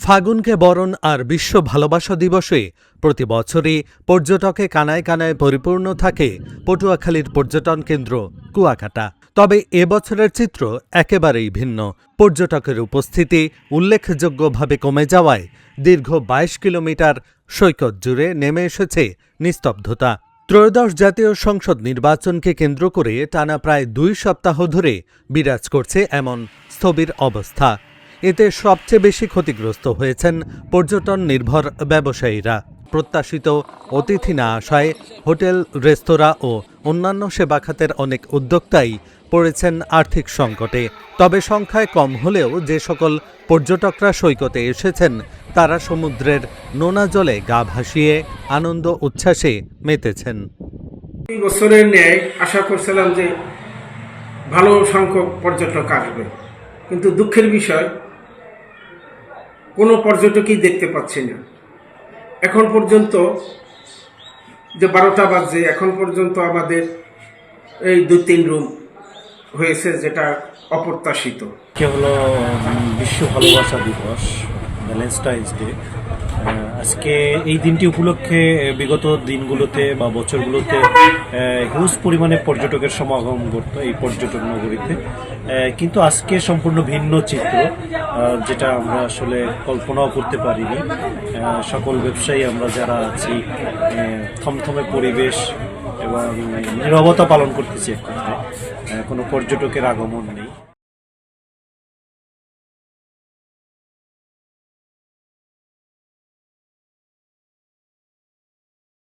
ফাগুনকে বরণ আর বিশ্ব ভালোবাসা দিবসে প্রতি বছরই পর্যটকে কানায় কানায় পরিপূর্ণ থাকে পটুয়াখালীর পর্যটন কেন্দ্র কুয়াকাটা। তবে এবছরের চিত্র একেবারেই ভিন্ন। পর্যটকের উপস্থিতি উল্লেখযোগ্যভাবে কমে যাওয়ায় দীর্ঘ ২২ কিলোমিটার সৈকত জুড়ে নেমে এসেছে নিস্তব্ধতা। ত্রয়োদশ জাতীয় সংসদ নির্বাচনকে কেন্দ্র করে টানা প্রায় ২ সপ্তাহ ধরে বিরাজ করছে এমন স্থবির অবস্থা। এতে সবচেয়ে বেশি ক্ষতিগ্রস্ত হয়েছেন পর্যটন নির্ভর ব্যবসায়ীরা। প্রত্যাশিত অতিথি না আসায় হোটেল, রেস্তোরাঁ ও অন্যান্য সেবা খাতের অনেক উদ্যোক্তাই পড়েছেন আর্থিক সংকটে। তবে সংখ্যায় কম হলেও যে সকল পর্যটকরা সৈকতে এসেছেন তারা সমুদ্রের নোনা জলে গা ভাসিয়ে আনন্দ উচ্ছ্বাসে মেতেছেন। এই বছরের ন্যায় আশা করছিলাম যে ভালো সংখ্যক পর্যটক আসবে, কিন্তু দুঃখের বিষয় কোনো পর্যটকই দেখতে পাচ্ছি না। এখন পর্যন্ত যে 12টা বাজে, এখন পর্যন্ত আমাদের এই 2-3 রুম হয়েছে, যেটা অপ্রত্যাশিত। হলো বিশ্ব ভালোবাসা দিবস, ভ্যালেন্টাইন্স ডে। আজকে এই দিনটি উপলক্ষে বিগত দিনগুলোতে বা বছরগুলোতে হিউজ পরিমাণে পর্যটকের সমাগম ঘটত এই পর্যটন নগরীতে, কিন্তু আজকে সম্পূর্ণ ভিন্ন চিত্র, যেটা আমরা আসলে কল্পনাও করতে পারিনি। সকল ব্যবসায়ী আমরা যারা আছি থমথমে পরিবেশ এবং নীরবতা পালন করতেছি, এক কথায় কোনো পর্যটকের আগমন নেই।